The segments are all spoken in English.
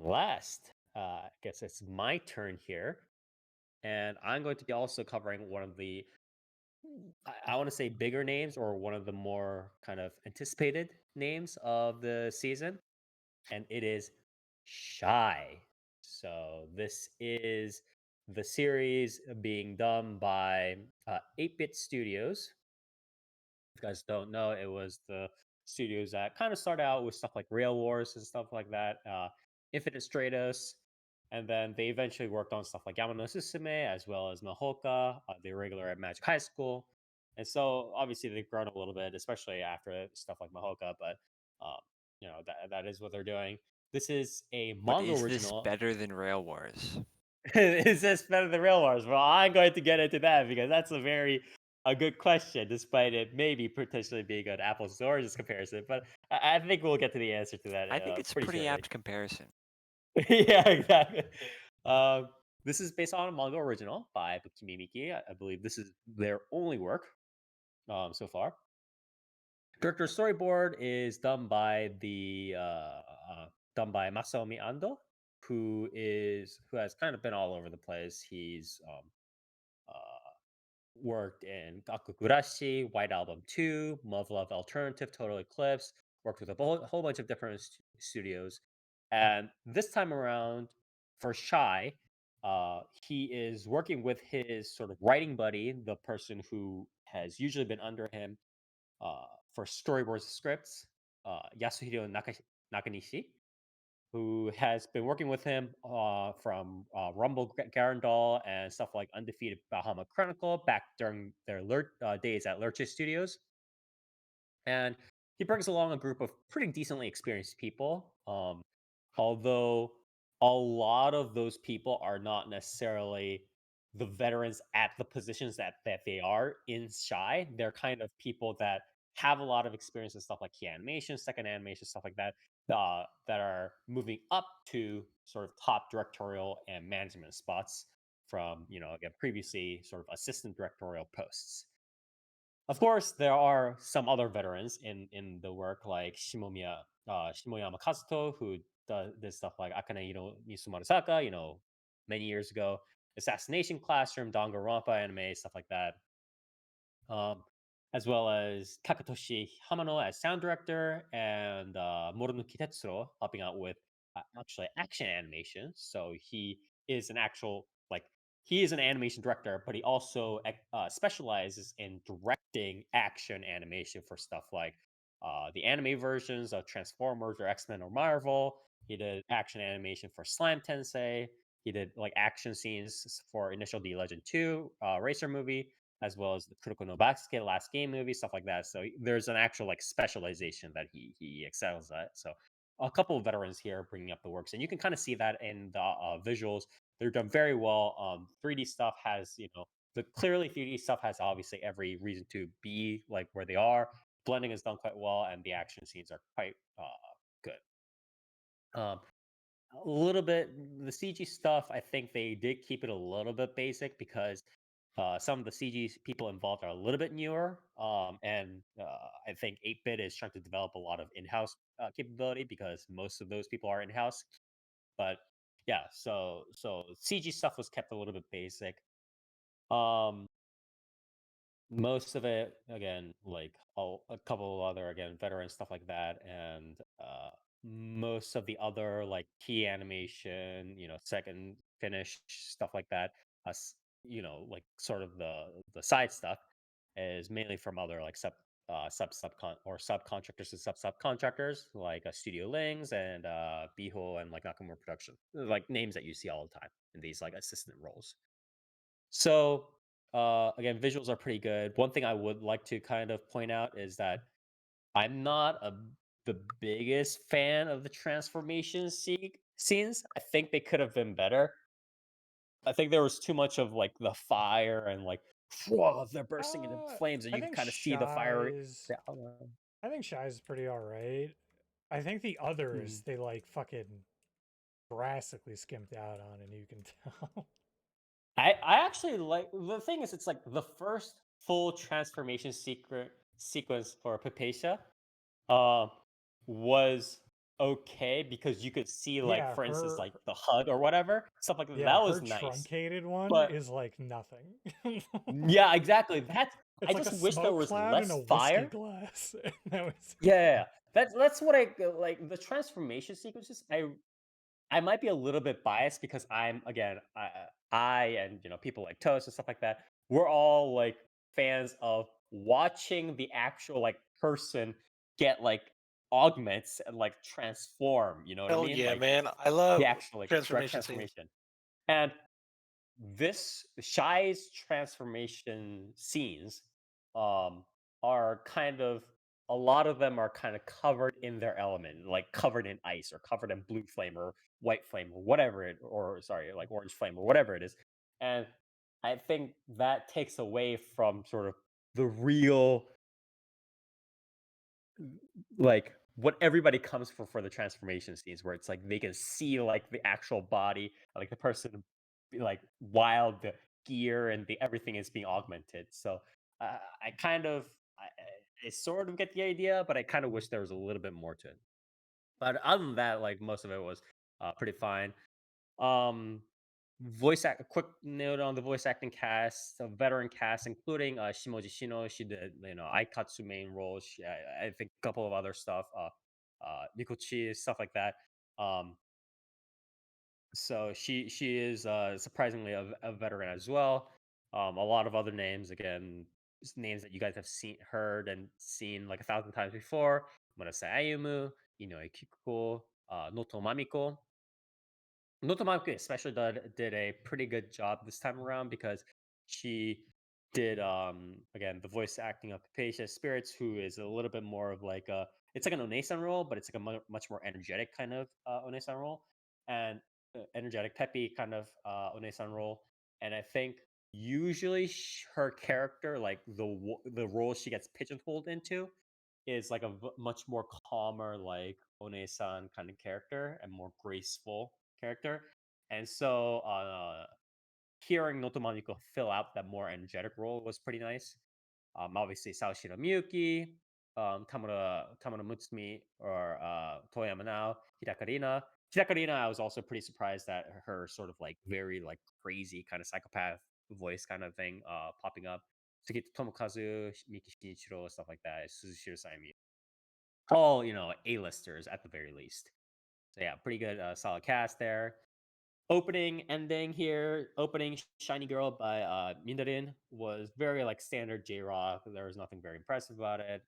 last, I guess it's my turn here, and I'm going to be also covering one of the I want to say bigger names or one of the more kind of anticipated names of the season, and it is Shy. So this is the series being done by 8-Bit Studios. If you guys don't know, it was the studios that kind of started out with stuff like Rail Wars and stuff like that, Infinite Stratos, and then they eventually worked on stuff like Yamano Susume as well as Mahoka, the regular at Magic High School. And so obviously they've grown a little bit, especially after stuff like Mahoka, but um, that is what they're doing. This is a But manga is this original. better than Rail Wars? Is this better than Real Wars? Well, I'm going to get into that because that's a good question, despite it maybe potentially being an apples to oranges comparison. But I think we'll get to the answer to that I think it's a pretty pretty shortly. apt comparison. Yeah, exactly. Um, this is based on a manga original by Bukimi Miki. I believe this is their only work so far. Director storyboard is done by Masaomi Ando, who has kind of been all over the place. He's uh, worked in Gakugurashi, White Album 2, Love Love Alternative, Total Eclipse, worked with a whole bunch of different studios. And this time around, for Shy, he is working with his sort of writing buddy, the person who has usually been under him for storyboards scripts, Yasuhiro Nakanishi, who has been working with him from Rumble Garandol and stuff like Undefeated Bahama Chronicle back during their days at Lurches Studios. And he brings along a group of pretty decently experienced people. Although a lot of those people are not necessarily the veterans at the positions that they are in Shy. They're kind of people that have a lot of experience in stuff like key animation, second animation, stuff like that, that are moving up to sort of top directorial and management spots from, again, previously sort of assistant directorial posts. Of course, there are some other veterans in the work, like Shimoyama Kazuto, who did stuff like Akane Misumarusaka, many years ago, Assassination Classroom, Danganronpa anime, stuff like that. Um, as well as Takatoshi Hamano as sound director and Moronuki Tetsuro helping out with actually action animation. So he is an animation director, but he also specializes in directing action animation for stuff like the anime versions of Transformers or X Men or Marvel. He did action animation for Slam Tensei. He did like action scenes for Initial D Legend 2 racer movie, as well as the Critical No Basket last game movie, stuff like that. So there's an actual like specialization that he excels at. So a couple of veterans here bringing up the works, and you can kind of see that in the visuals. They're done very well. 3D stuff has the clearly 3D stuff has obviously every reason to be like where they are. Blending is done quite well, and the action scenes are quite good. Um, a little bit the CG stuff, I think they did keep it a little bit basic because some of the CG people involved are a little bit newer. And I think 8-Bit is trying to develop a lot of in-house capability because most of those people are in-house. But yeah, so CG stuff was kept a little bit basic. Um, Most of it, again, like a couple of other again veteran stuff like that, and most of the other like key animation, second finish stuff like that, like sort of the side stuff is mainly from other like subcontractors and subcontractors like Studio Lings and Beho and like Nakamura Production, like names that you see all the time in these like assistant roles. So, again, visuals are pretty good. One thing I would like to kind of point out is that I'm not the biggest fan of the transformation scenes. I think they could have been better. I think there was too much of like the fire and like, whoa, they're bursting into Uh, flames, and I you can think kind of see the fire. Shy's. Yeah. I think Shy's pretty alright. I think the Hmm. others they like fucking drastically skimped out on, and you can tell. I actually like the thing is it's like the first full transformation secret sequence for Papacia um was okay because you could see, like, Yeah, for instance, her like, the HUD or whatever, stuff like that. yeah, That her was nice. truncated one But is like nothing. yeah, exactly. I It's like a just wish there smoke was cloud in less a whiskey fire. glass. And that was Yeah, yeah, yeah. That's what I like the transformation sequences. I might be a little bit biased because I'm again, I and people like Toast and stuff like that. We're all like fans of watching the actual like person get like augments and like transform. You know what I Hell mean? yeah, Like man. I the love actual like direct transformation scenes. transformation. And this Shy's transformation scenes um are kind of a lot of them are kind of covered in their element, like covered in ice or covered in blue flame or white flame or whatever it or sorry, like orange flame or whatever it is. And I think that takes away from sort of the real like what everybody comes for the transformation scenes where it's like they can see like the actual body like the person like while the gear and the everything is being augmented. So I kind of I sort of get the idea, but I kind of wish there was a little bit more to it. But other than that, like most of it was pretty fine. um, a quick note on the voice acting cast, a veteran cast, including Shimoji Shino. She did, Aikatsu main role. I think a couple of other stuff, Mikochi, stuff like that. Um, so she is surprisingly a veteran as well. A lot of other names, again, names that you guys have heard and seen like 1,000 times before. Murasai Ayumu, Inoue Kikuko, Noto Mamiko. Notomaku especially did a pretty good job this time around because she did again the voice acting of Hypatia Spirits, who is a little bit more of like a it's like an Onesan role, but it's like a much more energetic kind of Onesan role and energetic peppy kind of Onesan role. And I think usually her character, like the role she gets pigeonholed into, is like a much more calmer, like One-san kind of character and more graceful character. And so hearing Notomaniko fill out that more energetic role was pretty nice. Obviously, Saoshiro Miyuki, Tamura Mutsumi, or Toyama Nao, Hirakarina. Hirakarina, I was also pretty surprised at her sort of like very like crazy kind of psychopath voice kind of thing popping up. Sugita Tomokazu, Miki Shinichiro, stuff like that. Suzushiro Saimi. All, A-listers at the very least. So yeah, pretty good solid cast there. Opening, ending here. Opening Shiny Girl by Mindarin was very like standard J-Rock. There was nothing very impressive about it.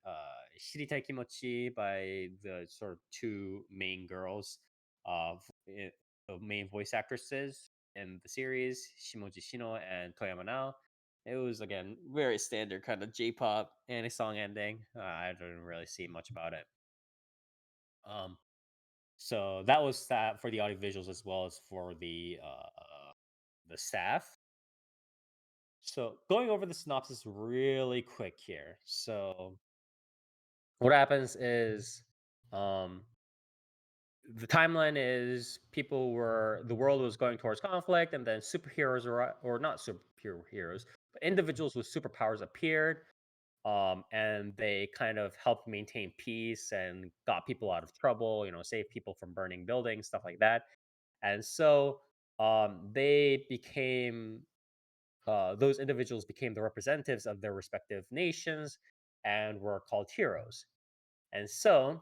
Shiritai Kimochi by the sort of two main girls, the main voice actresses in the series, Shimoji Shino and Toyama Nao. It was again very standard kind of J-pop and a song ending. I didn't really see much about it. Um, so that was that for the audio visuals as well as for the staff. So going over the synopsis really quick here. So what happens is um the timeline is the world was going towards conflict and then superheroes or not superheroes, but individuals with superpowers appeared and they kind of helped maintain peace and got people out of trouble, save people from burning buildings, stuff like that. And so they became those individuals became the representatives of their respective nations and were called heroes. And so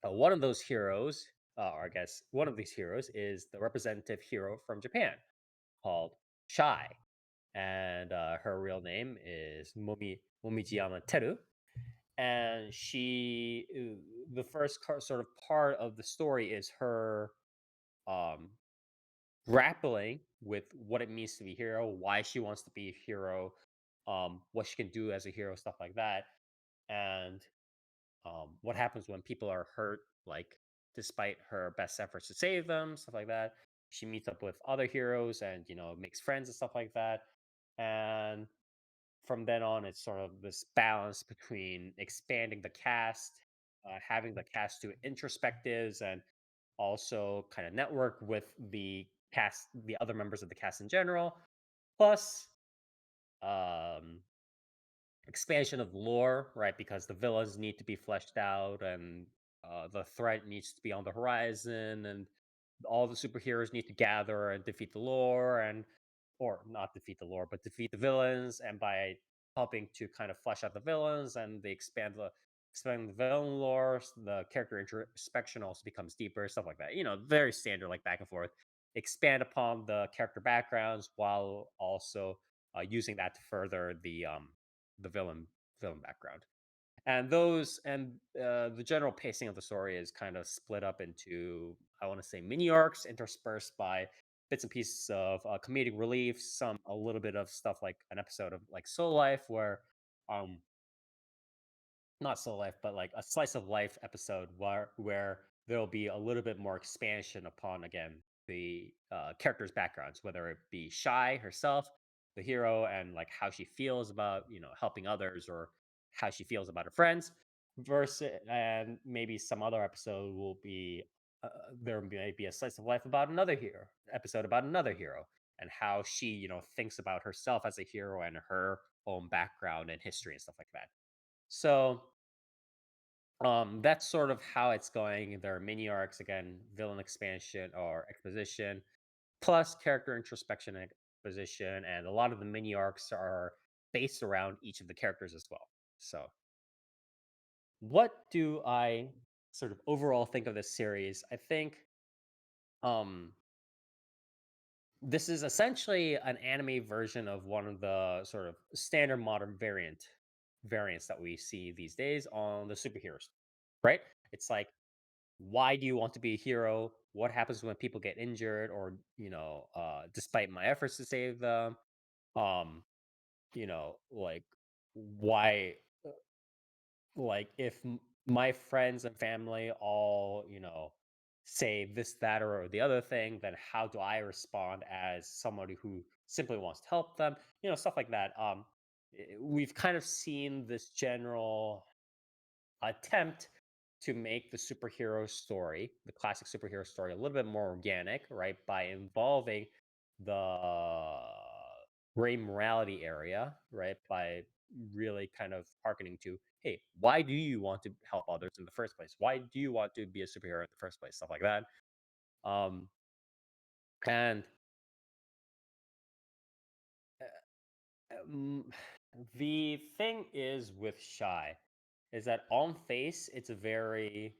one of those heroes, or I guess one of these heroes, is the representative hero from Japan called Shai, and her real name is Momijiyama Teru. And the first sort of part of the story is her um, grappling with what it means to be a hero, why she wants to be a hero, what she can do as a hero, stuff like that, and what happens when people are hurt, like despite her best efforts to save them, stuff like that. She meets up with other heroes and makes friends and stuff like that. And from then on, it's sort of this balance between expanding the cast, having the cast do introspectives, and also kind of network with the cast, the other members of the cast in general, plus um, expansion of lore, right? Because the villains need to be fleshed out and the threat needs to be on the horizon, and all the superheroes need to gather and defeat the lore, and or not defeat the lore, but defeat the villains. And by helping to kind of flesh out the villains, and they expand the villain lore, the character introspection also becomes deeper, stuff like that. Very standard, like back and forth. Expand upon the character backgrounds while also using that to further the villain background. And the general pacing of the story is kind of split up into, I want to say, mini arcs interspersed by bits and pieces of comedic relief, some a little bit of stuff like an episode of like Soul Life, where um not Soul Life, but like a slice of life episode where there'll be a little bit more expansion upon, again, the characters' backgrounds, whether it be Shy herself, the hero, and like how she feels about helping others, or how she feels about her friends. Versus, and maybe some other episode will be there may be a slice of life about another hero episode about another hero, and how she thinks about herself as a hero and her own background and history and stuff like that. So that's sort of how it's going. There are mini arcs, again, villain expansion or exposition, plus character introspection and exposition, and a lot of the mini arcs are based around each of the characters as well. So, what do I sort of overall think of this series? I think um this is essentially an anime version of one of the sort of standard modern variants that we see these days on the superheroes, right? It's like, why do you want to be a hero? What happens when people get injured, or despite my efforts to save them? um like, why, like, if my friends and family all say this, that, or the other thing, then how do I respond as somebody who simply wants to help them? Stuff like that. We've kind of seen this general attempt to make the superhero story, the classic superhero story, a little bit more organic, right? By involving the gray morality area, right? By really kind of hearkening to, hey, why do you want to help others in the first place? Why do you want to be a superhero in the first place? Stuff like that. Um, and um, the thing is with Shy is that on face, it's a very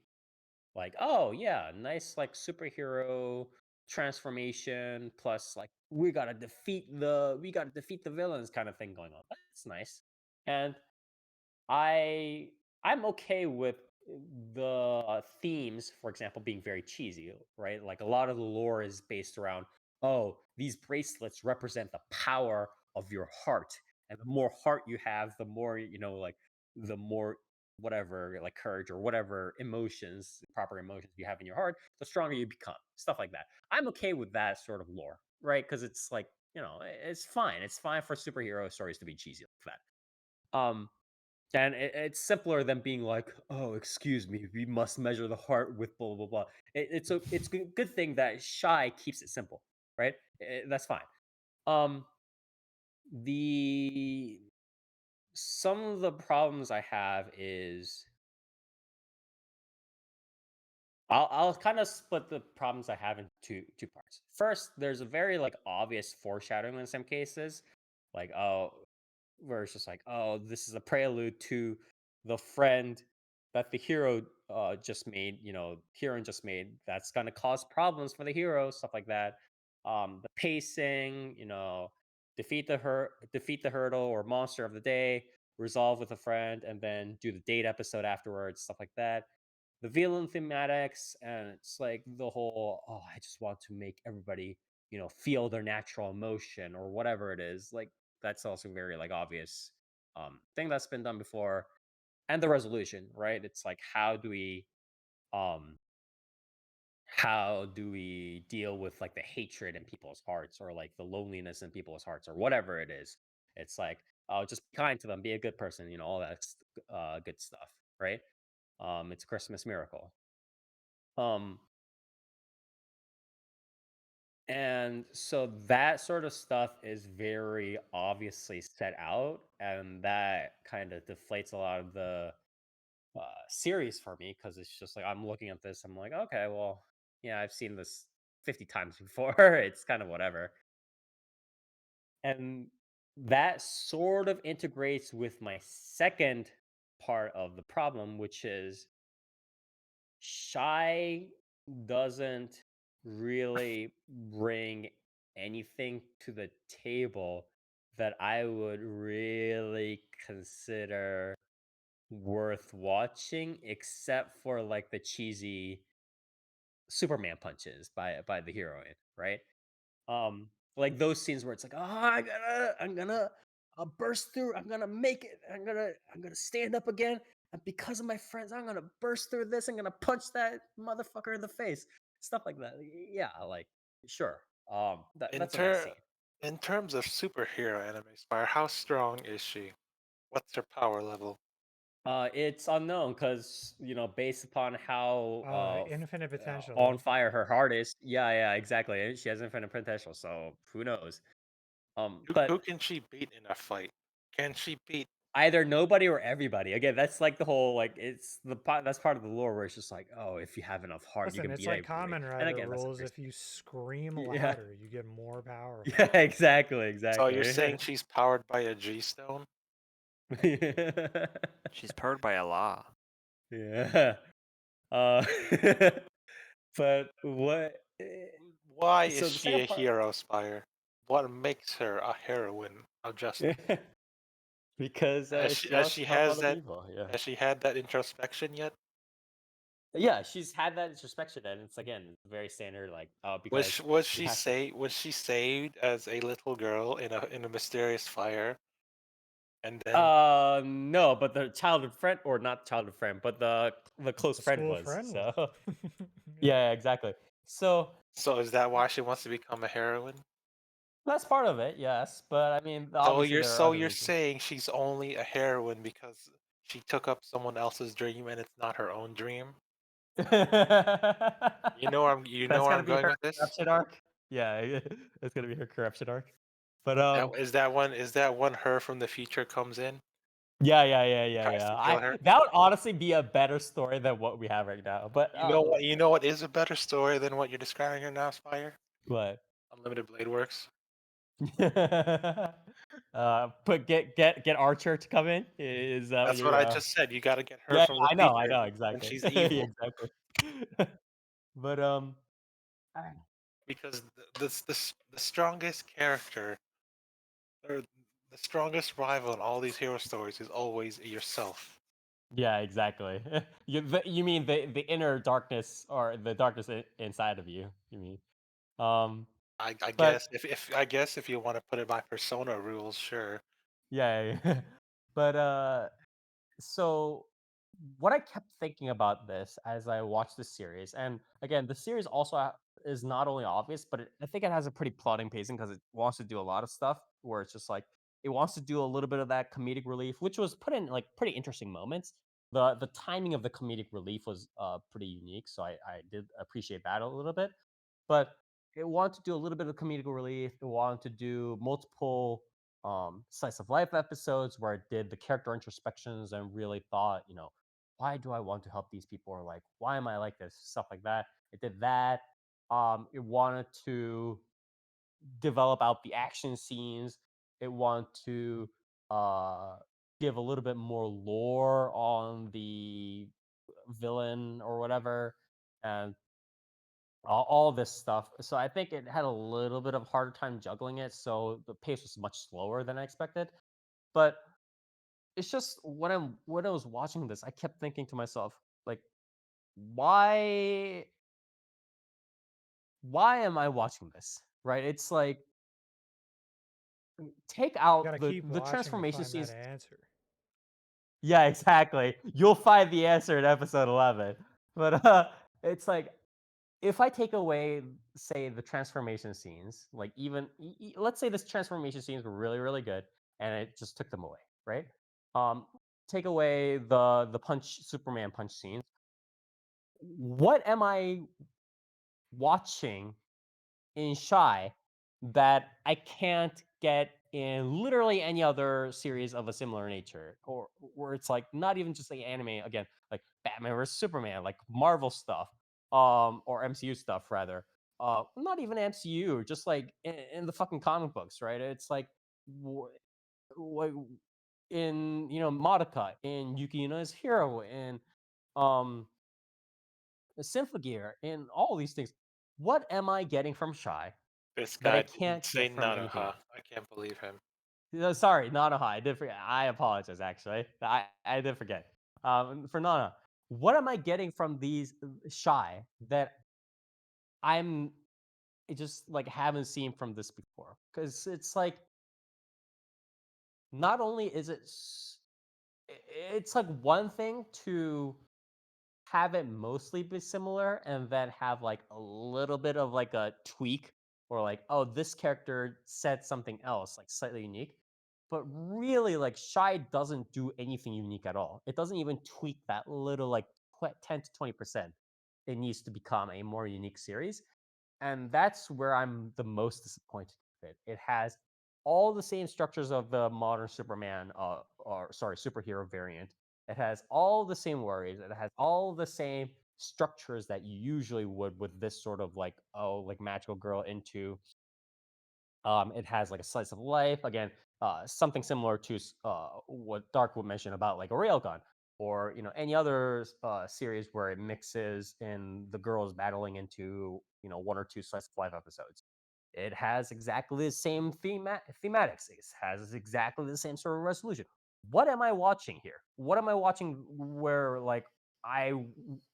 like, oh yeah, nice like superhero transformation, plus like we gotta defeat the villains kind of thing going on. That's nice. And I I'm okay with the themes, for example, being very cheesy, right? Like, a lot of the lore is based around, oh, these bracelets represent the power of your heart, and the more heart you have, the more like the more whatever, like courage or whatever emotions, proper emotions you have in your heart, the stronger you become. Stuff like that. I'm okay with that sort of lore, right? Because it's like, it's fine. It's fine for superhero stories to be cheesy like that. And it's simpler than being like, "Oh, excuse me, we must measure the heart with blah blah blah." It's a good thing that Shy keeps it simple, right? That's fine. Um, the Some of the problems I have is I'll kind of split the problems I have into two parts. First, there's a very like obvious foreshadowing in some cases, like, oh, where it's just like, oh, this is a prelude to the friend that the hero hero just made, that's gonna cause problems for the hero, stuff like that. The pacing, defeat the hurdle or monster of the day, resolve with a friend, and then do the date episode afterwards, stuff like that. The villain thematics, and it's like the whole, oh, I just want to make everybody feel their natural emotion or whatever it is, like, that's also very like obvious thing that's been done before. And the resolution, right? It's like, um how do we deal with like the hatred in people's hearts, or like the loneliness in people's hearts, or whatever it is? It's like, oh, just be kind to them, be a good person, all that good stuff, right? It's a Christmas miracle. um And so that sort of stuff is very obviously set out, and that kind of deflates a lot of the series for me because it's just like I'm looking at this. I'm like, okay, well, yeah, I've seen this 50 times before. It's kind of whatever. And that sort of integrates with my second part of the problem, which is Shy doesn't really bring anything to the table that I would really consider worth watching, except for like the cheesy Superman punches by the heroine, right? Like those scenes where it's like, "Oh, I'll burst through. I'm gonna make it. I'm gonna stand up again. And because of my friends, I'm gonna burst through this. I'm gonna punch that motherfucker in the face." Stuff like that. Yeah, like sure. In That's a nice ter scene. in terms of superhero anime Spire, how strong is she? What's her power level? It's unknown because based upon how Infinite potential, on though. fire her heart is. Yeah, yeah, exactly. And she has infinite potential, so who knows? Who But can she beat in a fight? Can she beat either nobody or everybody. Again, that's like the whole like it's the part that's part of the lore where it's just like, oh, if you have enough heart, you Listen, can it's beat like everybody. Kamen And Rider again, that's a rules. very If you scream yeah, louder, you get more yeah, powerful. exactly, so you're exactly. saying she's powered by a G stone? She's powered by a law. Yeah. Uh, but what? Why is So the she second a part, hero, Spire? What makes her a heroine of justice? because Has she, she has wants she to help has other that people. Yeah, has she had that introspection yet? yeah, she's had that introspection, and it's again very standard. Like, because she has to. Was she saved as a little girl in a mysterious fire and then No, but the childhood friend, or not childhood friend, but the close The friend school was. friend was. So Yeah. yeah, exactly. So so is that why she wants to become a heroine? that's part of it, yes. But I mean, obviously there are So other you're reasons. saying she's only a heroine because she took up someone else's dream and it's not her own dream? You know That's where gonna I'm be going her with this? corruption arc. Yeah, it's gonna be her corruption arc. But Is that when her from the future comes in yeah, and tries yeah. to kill her? That would honestly be a better story than what we have right now. But You know what is a better story than what you're describing here now, Spire? what? Unlimited Blade Works. Put get Archer to come in. Is that what That's what you're? I just said. You got to get her Yeah, from the I future know when exactly, she's evil exactly. But I- because the strongest character or the strongest rival in all these hero stories is always yourself. yeah, exactly. You mean the inner darkness or the darkness inside of you? You mean? Um, I but guess if you want to put it by persona rules, sure. yeah, yeah. But so what I kept thinking about this as I watched the series, and again, the series also is not only obvious, but I think it has a pretty plotting pacing because it wants to do a lot of stuff where it's just like it wants to do a little bit of that comedic relief, which was put in like pretty interesting moments. The timing of the comedic relief was pretty unique, so I did appreciate that a little bit. But it wanted to do a little bit of comedic relief. It wanted to do multiple slice of life episodes where it did the character introspections and really thought, why do I want to help these people? Or like, why am I like this? Stuff like that. It did that. It wanted to develop out the action scenes. It wanted to uh, give a little bit more lore on the villain or whatever. And all this stuff. So I think it had a little bit of harder time juggling it. So the pace was much slower than I expected. But it's just when I was watching this, I kept thinking to myself, like, why why am I watching this? Right? It's like take You out gotta the keep the watching to transformation find that scenes. answer. Yeah, exactly. You'll find the answer in episode 11. But it's like if I take away, say, the transformation scenes, like even let's say this transformation scenes were really, really good, and it just took them away, right? Um, take away the punch Superman punch scenes. What am I watching in Shy that I can't get in literally any other series of a similar nature, or where it's like not even just like anime again, like Batman vs Superman, like Marvel stuff, or MCU stuff rather. Not even MCU, just like in the fucking comic books, right? It's like like in Madoka, in Yuki Una's Hero, in um Symphogear, in all these things. What am I getting from Shy This that I guy didn't can't say get from anything Nanoha. else? I can't believe him. Sorry, Nana. I did forget. I apologize. Actually, I did forget. For Nana, what am I getting from these Shy that I'm just like haven't seen from this before? Because it's like not only is it's like one thing to have it mostly be similar and then have like a little bit of like a tweak, or like, oh, this character said something else like slightly unique. But really, like, Shy doesn't do anything unique at all. It doesn't even tweak that little like 10 to 20% it needs to become a more unique series. And that's where I'm the most disappointed with it. It has all the same structures of the modern Superman, or sorry, superhero variant. It has all the same worries. It has all the same structures that you usually would with this sort of like, oh, like magical girl into. It has like a slice of life again, something similar to what Dark would mention about like a railgun, or any other series where it mixes in the girls battling into one or two slice of life episodes. It has exactly the same thematics. It has exactly the same sort of resolution. What am I watching here? What am I watching where like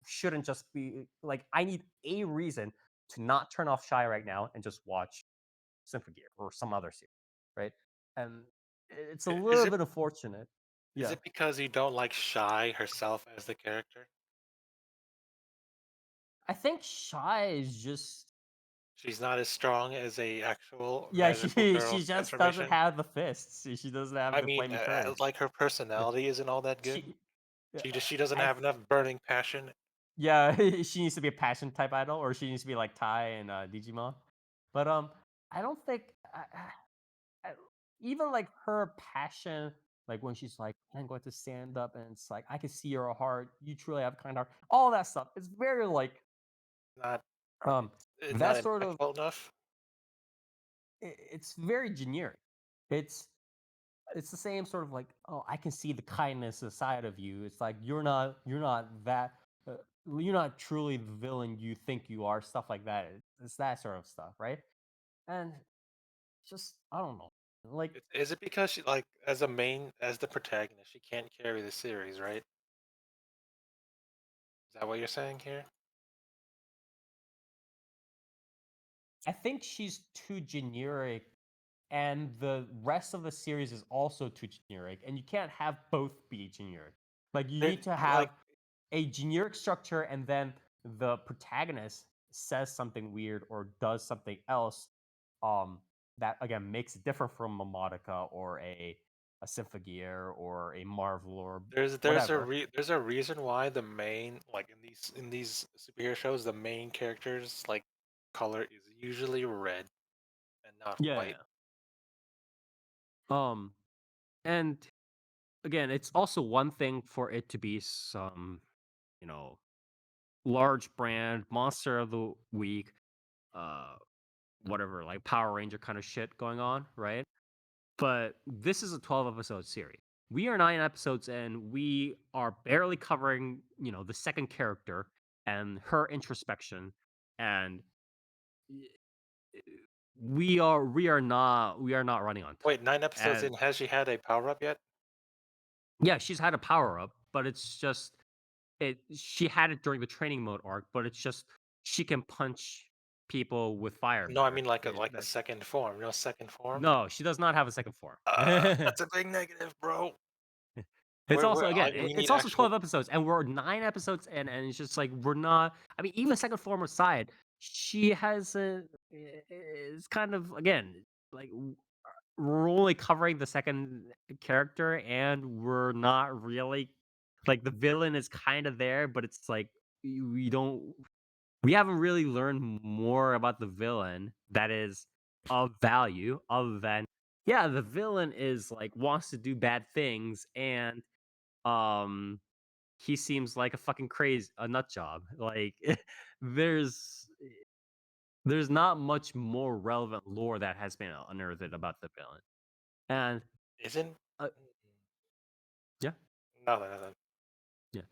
shouldn't just be like I need a reason to not turn off Shy right now and just watch Symphogear or some other series, right? And it's a Is little it bit unfortunate. is Yeah. it because you don't like Shy herself as the character? I think Shy is just She's not as strong as a actual yeah, magical she girl just doesn't transformation. have the fists. She doesn't have I the mean, flaming courage. like her Yeah. personality isn't all that good. She yeah, She doesn't I have enough burning passion. yeah, she needs to be a passion type idol, or she needs to be like Tai and Digimon. But I don't think I, even like her passion, like when she's like, I'm going to stand up, and it's like I can see your heart. You truly have a kind heart. All that stuff. It's very like Not um it's not that sort of impactful enough. it's very generic. It's it's the same sort of like, oh, I can see the kindness inside of you. It's like you're not that you're not truly the villain you think you are. Stuff like that. It's that sort of stuff, right? And just I don't know. Like Is it because she like as the protagonist, she can't carry the series, right? Is that what you're saying here? I think she's too generic, and the rest of the series is also too generic, and you can't have both be generic. Like you There, need to like have a generic structure, and then the protagonist says something weird or does something else, um, that again makes it different from a Modica or a Symphogear or a Marvel or whatever. there's a reason why the main like in these superhero shows the main characters like color is usually red and not white. Yeah. Um, and again, it's also one thing for it to be some, you know, large brand monster of the week, uh, whatever, like Power Ranger kind of shit going on, right? But this is a 12 episode series. We are 9 episodes in. We are barely covering, the second character and her introspection, and y- we are not running on time. Wait, 9 episodes And in, has she had a power up yet? yeah, she's had a power up, but it's just she had it during the training mode arc, but it's just she can punch people with fire No, I better. mean like a second form. No second form. No, she does not have a second form. That's a big negative, bro. It's also again, We it's need also actual. 12 episodes, and we're 9 episodes in, and it's just like we're not. I mean, even second form aside, she has it's kind of again like we're only covering the second character, and we're not really like the villain is kind of there, but it's like we haven't really learned more about the villain that is of value other than yeah, the villain is like wants to do bad things, and um he seems like a fucking crazy a nut job. Like there's there's not much more relevant lore that has been unearthed about the villain. And Isn't? uh, yeah, No, no, no. yeah.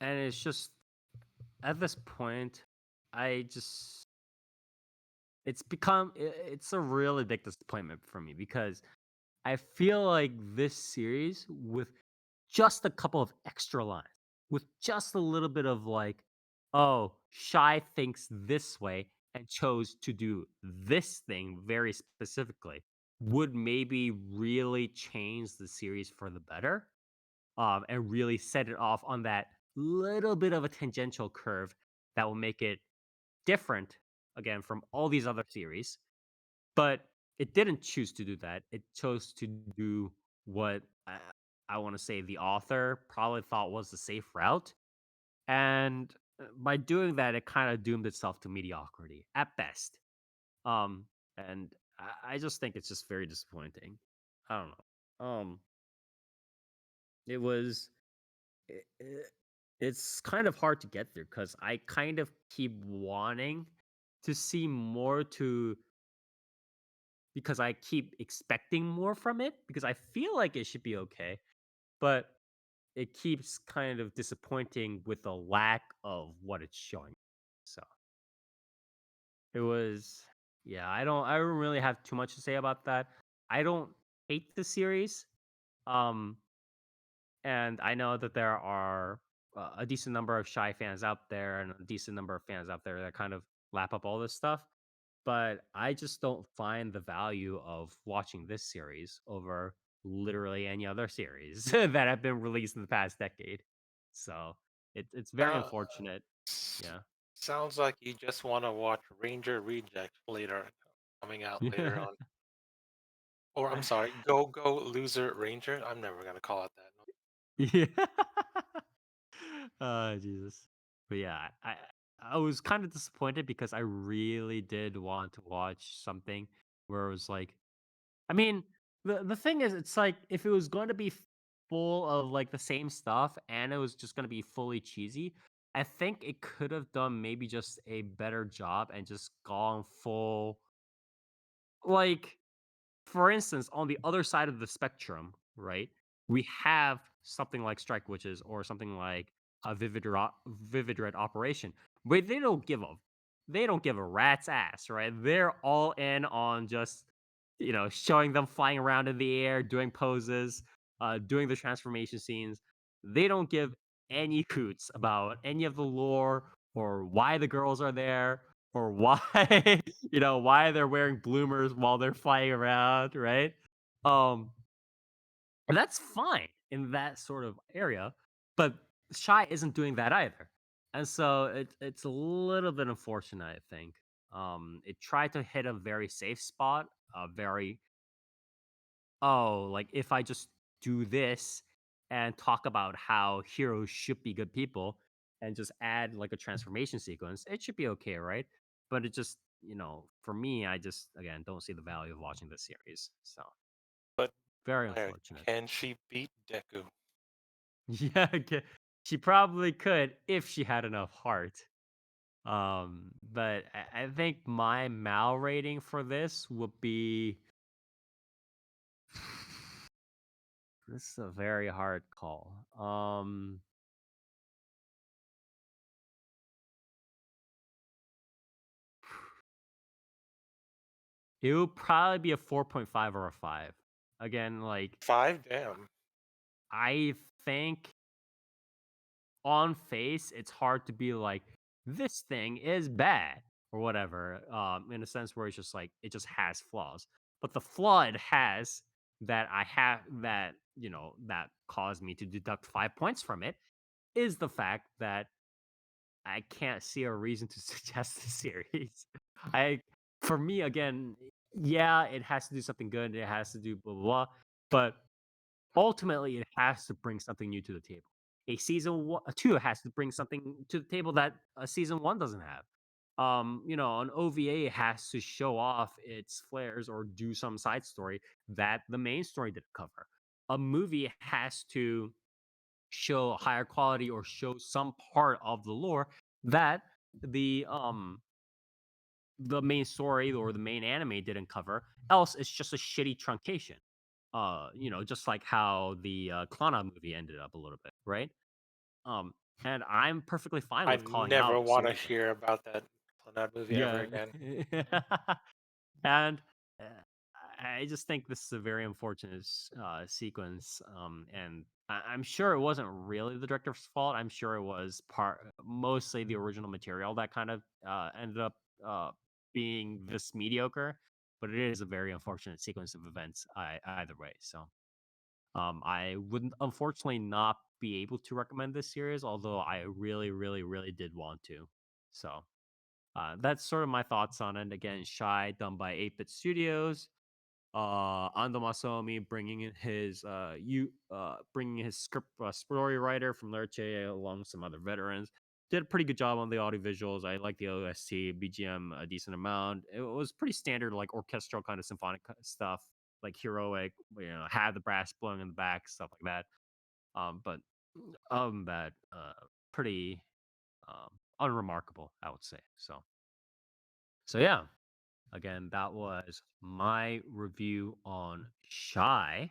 And it's just at this point, I just it's a really big disappointment for me because I feel like this series with just a couple of extra lines, with just a little bit of like, oh, Shy thinks this way and chose to do this thing very specifically, would maybe really change the series for the better, and really set it off on that little bit of a tangential curve that will make it different again from all these other series. But it didn't choose to do that. It chose to do what I want to say the author probably thought was the safe route. And by doing that, it kind of doomed itself to mediocrity at best. Um, and I just think it's just very disappointing. I don't know. It was, I it's kind of hard to get through because I kind of keep wanting to see more to because I keep expecting more from it because I feel like it should be okay, but it keeps kind of disappointing with the lack of what it's showing. So it was, yeah, I don't really have too much to say about that. I don't hate the series. Um, and I know that there are a decent number of Shy fans out there and a decent number of fans out there that kind of lap up all this stuff. But I just don't find the value of watching this series over literally any other series that have been released in the past decade. So it's very Uh, unfortunate. s- Yeah. sounds like you just want to watch Ranger Reject later, coming out later on. Or I'm sorry, Go Go Loser Ranger. I'm never gonna call it that. No. Yeah. Oh Jesus. But yeah, I was kind of disappointed because I really did want to watch something where it was like, I mean, the thing is, it's like if it was going to be full of like the same stuff and it was just going to be fully cheesy, I think it could have done maybe just a better job and just gone full like for instance, on the other side of the spectrum, right? We have something like Strike Witches or something like a Vivid Red Operation, where they don't give a rat's ass, right? They're all in on just showing them flying around in the air, doing poses, doing the transformation scenes. They don't give any hoots about any of the lore or why the girls are there or why why they're wearing bloomers while they're flying around, right? Um, and that's fine in that sort of area, but Shy isn't doing that either. And so it's a little bit unfortunate, I think. It tried to hit a very safe spot, a very like if I just do this and talk about how heroes should be good people and just add like a transformation sequence, it should be okay, right? But it just, for me, I just again don't see the value of watching this series. So But very Blair, unfortunate. can she beat Deku? Yeah, she probably could if she had enough heart. But I think my Mal rating for this would be this is a very hard call. It would probably be a 4.5 or a 5. Again, like, 5? Damn. I think on face, it's hard to be like, this thing is bad or whatever, in a sense where it's just like, it just has flaws. But the flaw it has that I have that caused me to deduct 5 points from it is the fact that I can't see a reason to suggest the series. I For me again, yeah, it has to do something good. It has to do blah blah blah, but ultimately, it has to bring something new to the table. A season one, a two has to bring something to the table that a season one doesn't have. an OVA has to show off its flares or do some side story that the main story didn't cover. A movie has to show higher quality or show some part of the lore that the um the main story or the main anime didn't cover. Else, it's just a shitty truncation. Just like how the Clannad movie ended up a little bit, right? Um, and I'm perfectly fine I with calling never out want to some, hear about that movie ever yeah. again. And uh, I just think this is a very unfortunate sequence. And I'm sure it wasn't really the director's fault. I'm sure it was mostly the original material that kind of ended up being this mediocre. But it is a very unfortunate sequence of events either way. So I would unfortunately not be able to recommend this series, although I really, really, really did want to. So that's sort of my thoughts on it. Again, Shy, done by 8-Bit Studios. Ando Masaomi bringing his script story writer from Lerche along with some other veterans. Did a pretty good job on the audio visuals. I like the OST, BGM a decent amount. It was pretty standard, like orchestral kind of symphonic stuff, like heroic. Have the brass blowing in the back, stuff like that. But other than that, pretty unremarkable, I would say. So yeah. Again, that was my review on Shy.